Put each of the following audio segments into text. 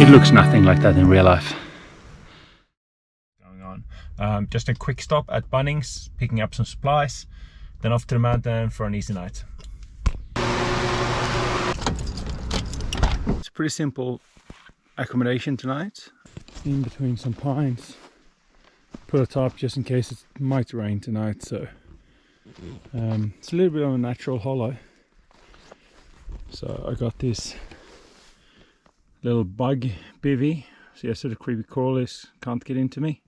It looks nothing like that in real life. Going on. Just a quick stop at Bunnings, picking up some supplies, then off to the mountain for an easy night. It's a pretty simple accommodation tonight. In between some pines. Put a tarp just in case it might rain tonight, so it's a little bit of a natural hollow. So I got this little bug bivvy, so yesterday the creepy crawlies can't get into me,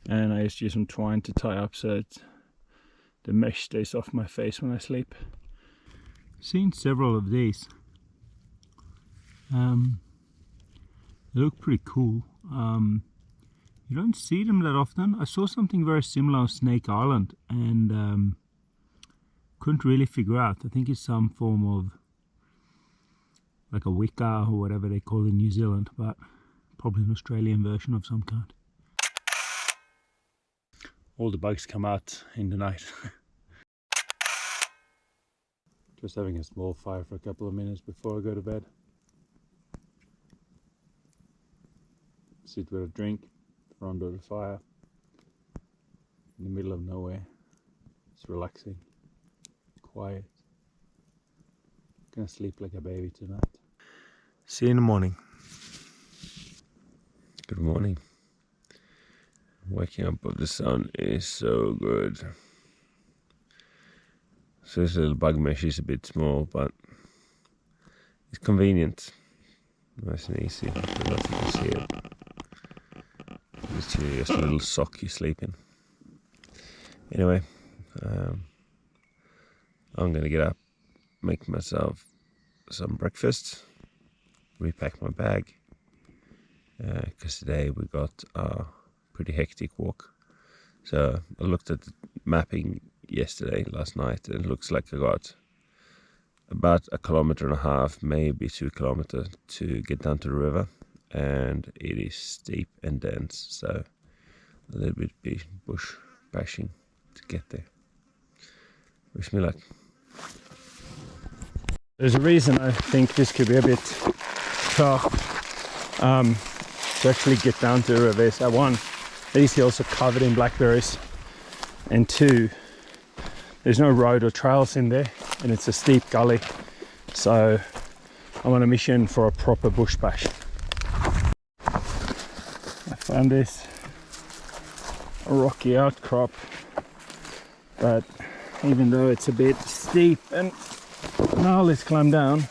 and I just use some twine to tie up so that the mesh stays off my face when I sleep. Seen several of these. They look pretty cool. You don't see them that often. I saw something very similar on Snake Island and couldn't really figure out. I think it's some form of like a wicca or whatever they call it in New Zealand, but probably an Australian version of some kind. All the bugs come out in the night. Just having a small fire for a couple of minutes before I go to bed. Sit with a drink, front of the fire, in the middle of nowhere. It's relaxing, quiet. Gonna sleep like a baby tonight. See you in the morning. Good morning. Waking up with the sun is so good. So this little bug mesh is a bit small, but it's convenient. Nice and easy. I don't know if you can see it. It's just a little sock you sleep in. Anyway, I'm gonna get up, make myself some breakfast, repack my bag, because today we got a pretty hectic walk. So I looked at the mapping last night, and it looks like I got about 1.5 kilometers, maybe 2 kilometers to get down to the river, and it is steep and dense, so a little bit bush bashing to get there. Wish me luck. There's a reason I think this could be a bit tough to actually get down to the river. So one, these hills are covered in blackberries, and two, there's no road or trails in there, and it's a steep gully, so I'm on a mission for a proper bush bash. I found this rocky outcrop, but even though it's a bit steep and now let's climb down,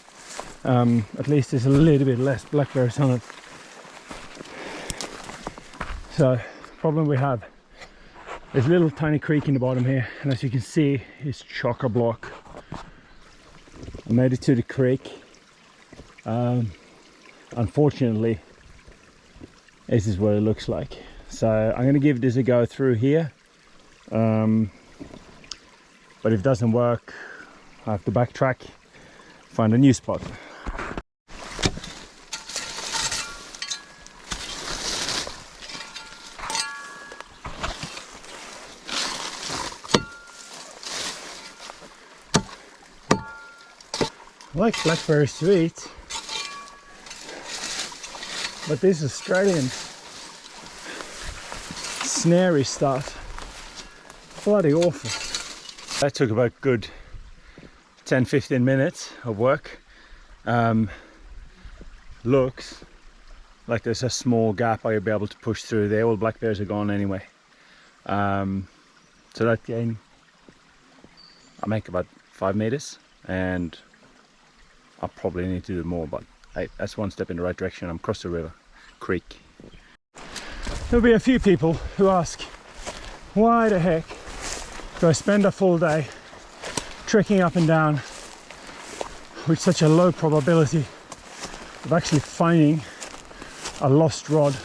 at least there's a little bit less blackberries on it. So problem we have, there's a little tiny creek in the bottom here, and as you can see, it's chock-a-block. I made it to the creek. Unfortunately, this is what it looks like. So I'm going to give this a go through here. But if it doesn't work, I have to backtrack, find a new spot. I like blackberries to eat, but this Australian snary stuff, bloody awful. That took about good 10-15 minutes of work. Looks like there's a small gap I'll be able to push through there. All blackberries are gone anyway. So that gain, I make about 5 meters, and I'll probably need to do more, but hey, that's one step in the right direction. I'm across the river, creek. There'll be a few people who ask, why the heck do I spend a full day trekking up and down with such a low probability of actually finding a lost rod?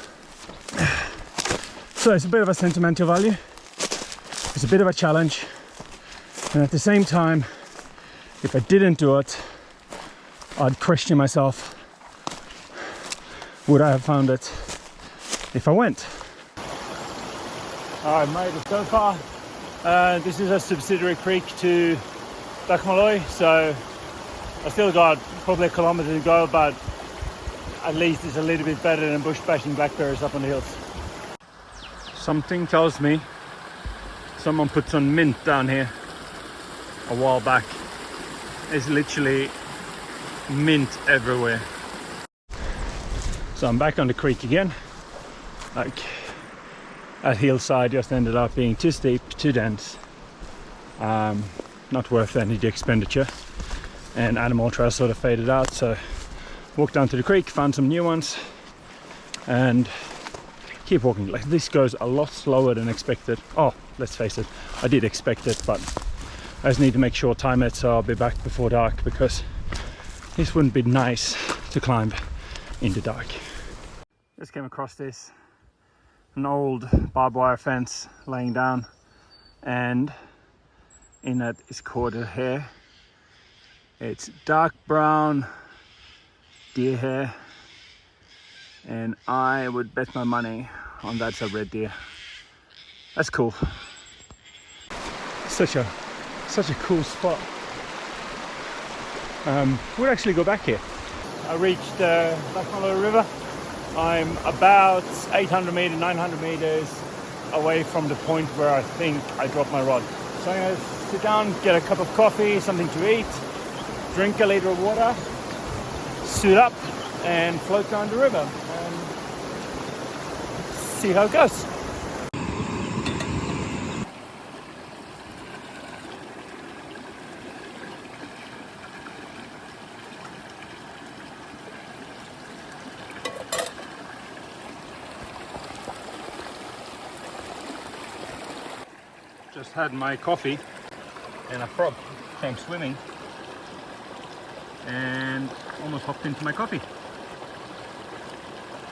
So it's a bit of a sentimental value, it's a bit of a challenge, and at the same time, if I didn't do it, I'd question myself, would I have found it if I went? I've made it so far. This is a subsidiary creek to Malloy, so I still got probably 1 kilometer to go, but at least it's a little bit better than bush bashing black bears up on the hills. Something tells me someone put some mint down here a while back. There's literally mint everywhere. So I'm back on the creek again. Like, that hillside just ended up being too steep, too dense. Not worth any of the expenditure. And animal trails sort of faded out, so walked down to the creek, found some new ones, and keep walking. Like, this goes a lot slower than expected. Oh, let's face it, I did expect it, but I just need to make sure time it, so I'll be back before dark, because this wouldn't be nice to climb in the dark. Just came across this, an old barbed wire fence laying down, and in that is corded hair. It's dark brown deer hair, and I would bet my money on that's a red deer. That's cool. Such a cool spot. We'll actually go back here. I reached Blackmullow River. I'm about 800 meters, 900 meters away from the point where I think I dropped my rod. So I'm gonna sit down, get a cup of coffee, something to eat, drink a liter of water, suit up, and float down the river and see how it goes. Just had my coffee and a frog came swimming and almost hopped into my coffee.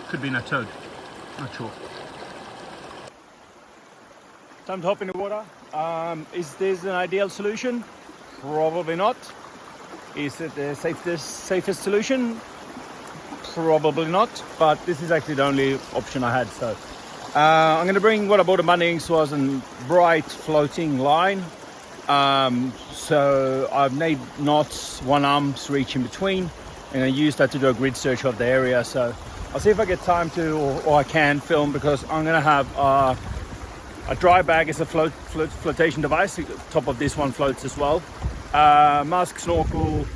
Could be a toad, not sure. Time to hop in the water. Is this an ideal solution? Probably not. Is it the safest solution? Probably not, but this is actually the only option I had, so. I'm going to bring what I bought at Bunnings was a bright floating line. So I've made knots, one arm's reach in between, and I use that to do a grid search of the area. So I'll see if I get time to, or I can film, because I'm going to have a dry bag as a flotation device. Top of this one floats as well. Mask, snorkel,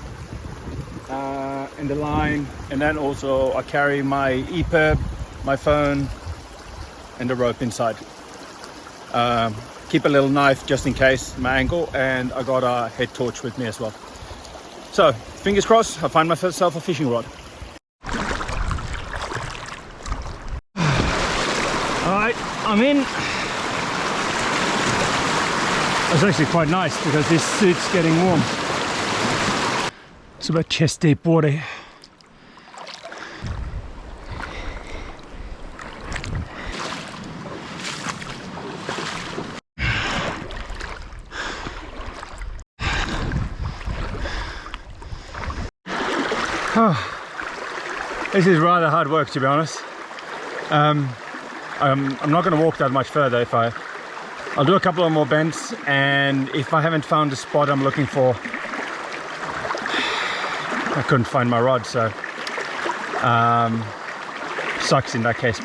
in the line, and then also I carry my EPIRB, my phone, and the rope inside. Keep a little knife just in case, my ankle, and I got a head torch with me as well. So fingers crossed, I find myself a fishing rod. Alright, I'm in. It's actually quite nice because this suit's getting warm. It's about chest deep water. This is rather hard work, to be honest. I'm not going to walk that much further. I'll do a couple of more bends, and if I haven't found the spot I'm looking for, I couldn't find my rod, so sucks in that case.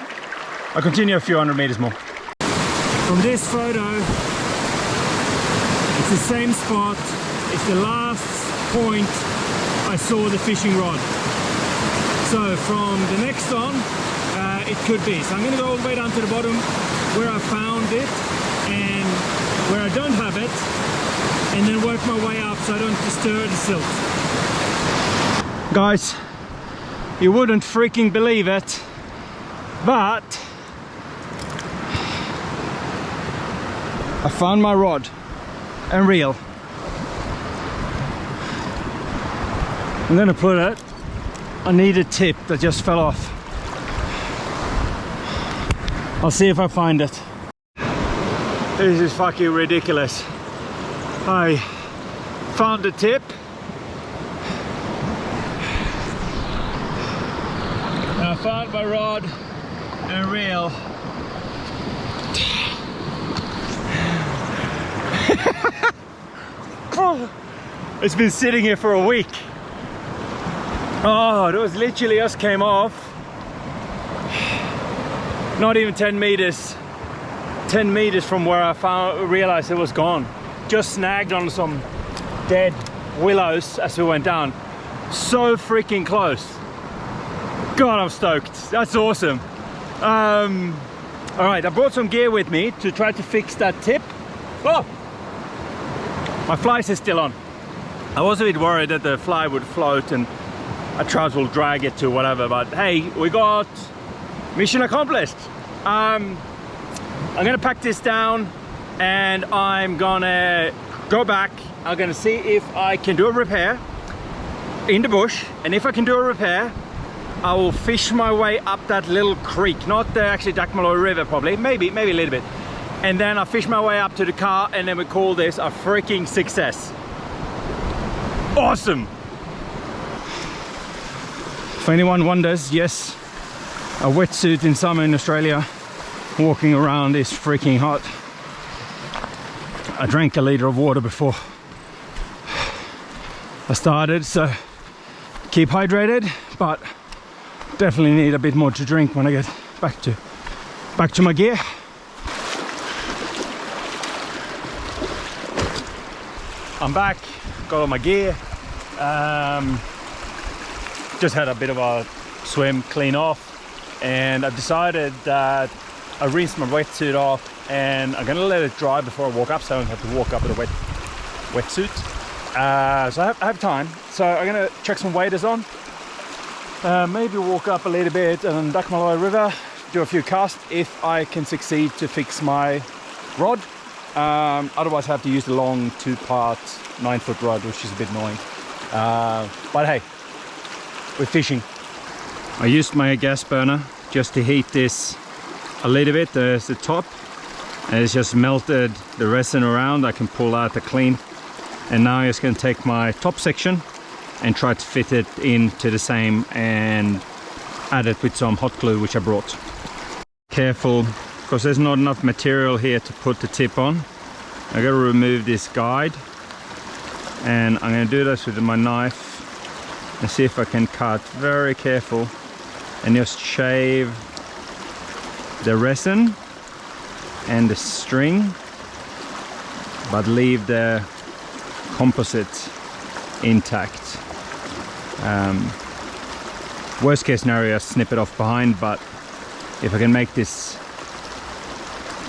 I'll continue a few hundred meters more. From this photo, it's the same spot. It's the last point I saw the fishing rod. So from the next on, it could be. So I'm going to go all the way down to the bottom where I found it and where I don't have it, and then work my way up so I don't disturb the silt. Guys, you wouldn't freaking believe it, but I found my rod and reel. I'm gonna put it, I need a tip that just fell off. I'll see if I find it. This is fucking ridiculous. I found the tip. I found my rod and reel. It's been sitting here for a week. Oh, it was literally just came off. Not even 10 meters. 10 meters from where I realized it was gone. Just snagged on some dead willows as we went down. So freaking close. God, I'm stoked. That's awesome. All right, I brought some gear with me to try to fix that tip. Oh, my flies is still on. I was a bit worried that the fly would float and a trout will drag it to whatever, but hey, we got mission accomplished. I'm gonna pack this down and I'm gonna go back. I'm gonna see if I can do a repair in the bush, and if I can do a repair, I will fish my way up that little creek, not the actually Dakmalloy River probably, maybe a little bit. And then I'll fish my way up to the car and then we call this a freaking success. Awesome! If anyone wonders, yes, a wetsuit in summer in Australia, walking around is freaking hot. I drank a liter of water before I started, so keep hydrated, but definitely need a bit more to drink when I get back to my gear. I'm back, got all my gear. Just had a bit of a swim, clean off, and I've decided that I rinsed my wetsuit off and I'm gonna let it dry before I walk up, so I don't have to walk up with a wetsuit. So I have time, so I'm gonna chuck some waders on. Maybe walk up a little bit on Dakmalloy River, do a few casts if I can succeed to fix my rod. Otherwise I have to use the long 2-part 9-foot rod, which is a bit annoying. But hey, we're fishing. I used my gas burner just to heat this a little bit. There's the top, and it's just melted the resin around. I can pull out the clean, and now I'm just going to take my top section and try to fit it into the same and add it with some hot glue which I brought. Careful, because there's not enough material here to put the tip on. I gotta remove this guide, and I'm gonna do this with my knife and see if I can cut very careful and just shave the resin and the string, but leave the composite intact. Worst case scenario, snip it off behind, but if I can make this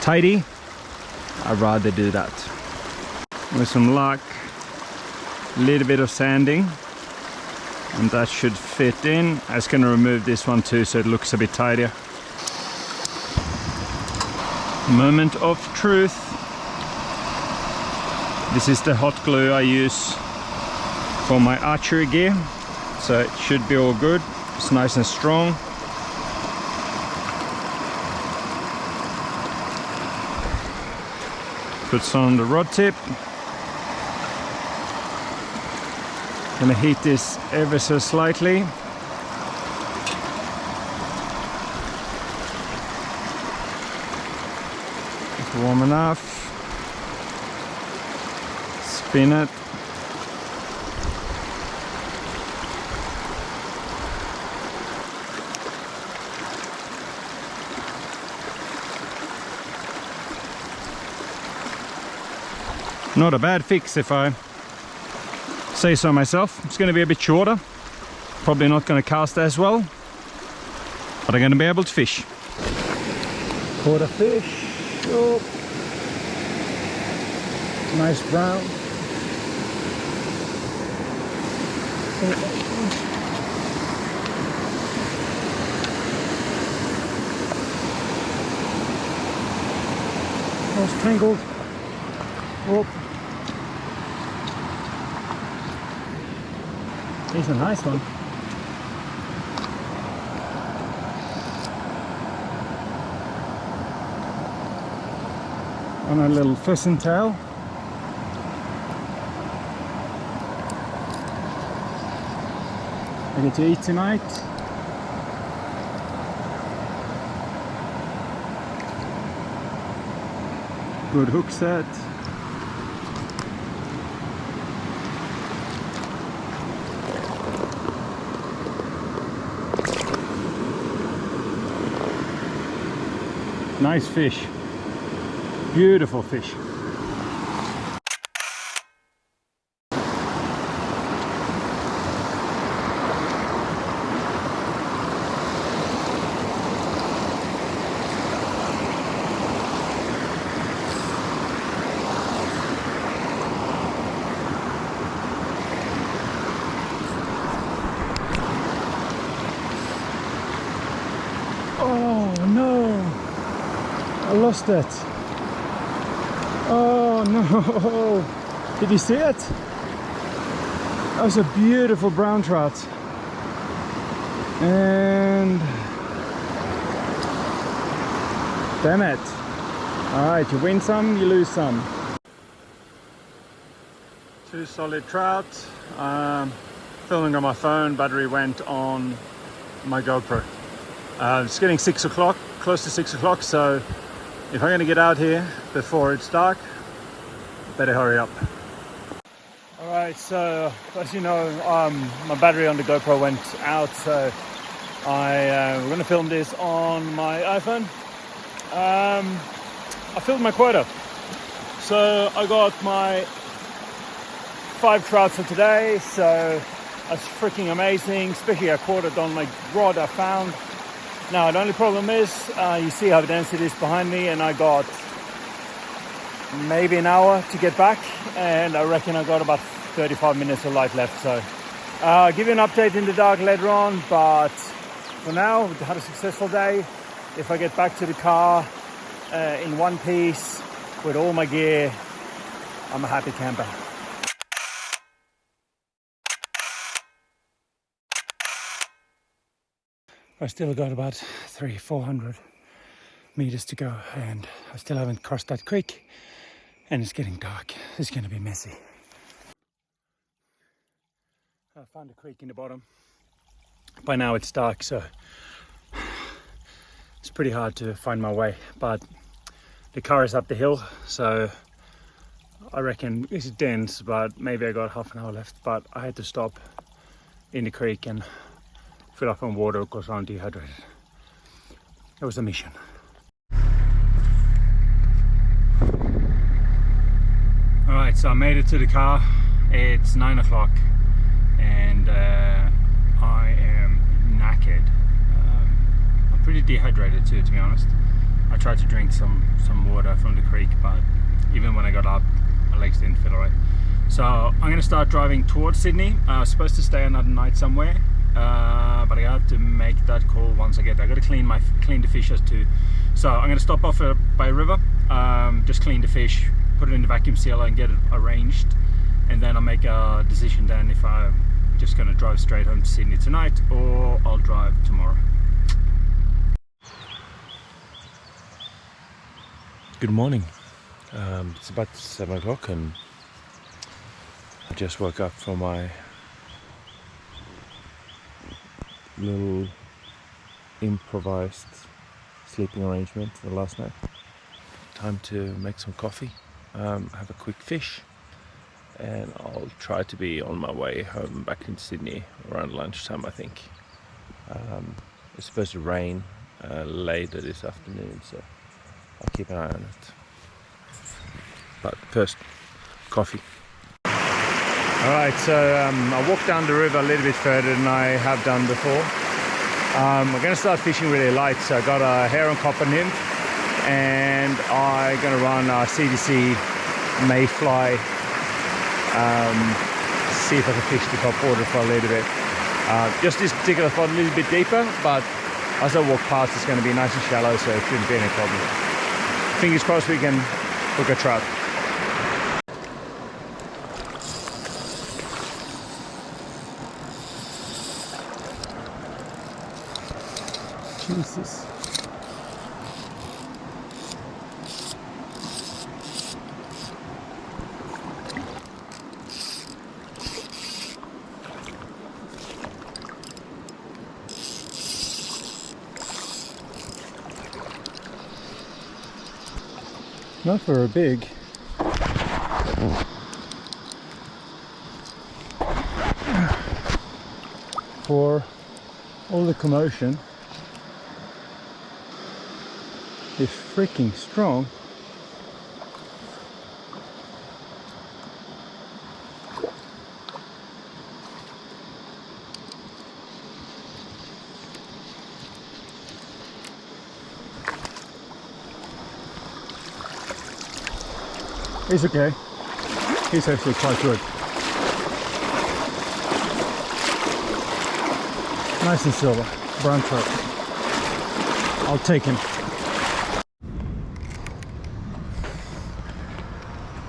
tidy, I'd rather do that. With some luck, a little bit of sanding, and that should fit in. I'm just going to remove this one too, so it looks a bit tidier. Moment of truth. This is the hot glue I use for my archery gear, so it should be all good. It's nice and strong. Put some on the rod tip. Gonna heat this ever so slightly. It's warm enough. Spin it. Not a bad fix if I say so myself. It's going to be a bit shorter, probably not going to cast as well, but I'm going to be able to fish. Caught a fish. Oh. Nice brown. Oh, tangled. Oh. He's a nice one. On a little pheasant tail. I get to eat tonight. Good hook set. Nice fish. Beautiful fish. Oh no, I lost it. Oh no, did you see it? That was a beautiful brown trout. And damn it. All right, you win some, you lose some. Two solid trout. Filming on my phone, battery went on my GoPro. It's getting 6 o'clock, close to 6 o'clock, so if I'm going to get out here before it's dark, better hurry up. Alright, so as you know, my battery on the GoPro went out, so we're going to film this on my iPhone. I filled my quota, so I got my 5 trout for today, so that's freaking amazing, especially a quarter on my rod I found. Now the only problem is, you see how dense it is behind me, and I got maybe an hour to get back, and I reckon I got about 35 minutes of light left, so I'll give you an update in the dark later on, but for now, we had a successful day. If I get back to the car in one piece with all my gear, I'm a happy camper. I still got about 300-400 meters to go, and I still haven't crossed that creek, and it's getting dark. It's going to be messy. I found a creek in the bottom. By now it's dark, so it's pretty hard to find my way, but the car is up the hill, so I reckon it's dense, but maybe I got half an hour left, but I had to stop in the creek and fill up on water because I'm dehydrated. It was a mission. Alright, so I made it to the car. It's 9 o'clock and I am knackered. I'm pretty dehydrated too, to be honest. I tried to drink some water from the creek, but even when I got up, my legs didn't feel right. So I'm going to start driving towards Sydney. I was supposed to stay another night somewhere, but I have to make that call once I get there. I got to clean the fish too. So I'm going to stop off by a river, just clean the fish, put it in the vacuum sealer and get it arranged, and then I'll make a decision then if I'm just going to drive straight home to Sydney tonight or I'll drive tomorrow. Good morning. It's about 7 o'clock and I just woke up from my little improvised sleeping arrangement for last night. Time to make some coffee, have a quick fish, and I'll try to be on my way home back in Sydney around lunchtime, I think. It's supposed to rain later this afternoon, so I'll keep an eye on it. But first, coffee. Alright, so I walked down the river a little bit further than I have done before. I'm going to start fishing really light, so I got a heron copper nymph, and I'm going to run a CDC mayfly, see if I can fish the top water for a little bit. Just this particular spot a little bit deeper, but as I walk past it's going to be nice and shallow, so it shouldn't be any problem. Fingers crossed we can hook a trout. Jesus. Not for a big. For all the commotion, is freaking strong. He's okay. He's actually quite good. Nice and silver. Brown trout. I'll take him.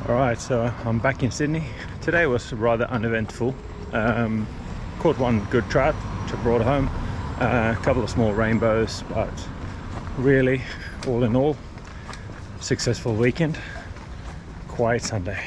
Alright, so I'm back in Sydney. Today was rather uneventful. Caught one good trout, which I brought home. A couple of small rainbows, but really, all in all, successful weekend. Quiet Sunday.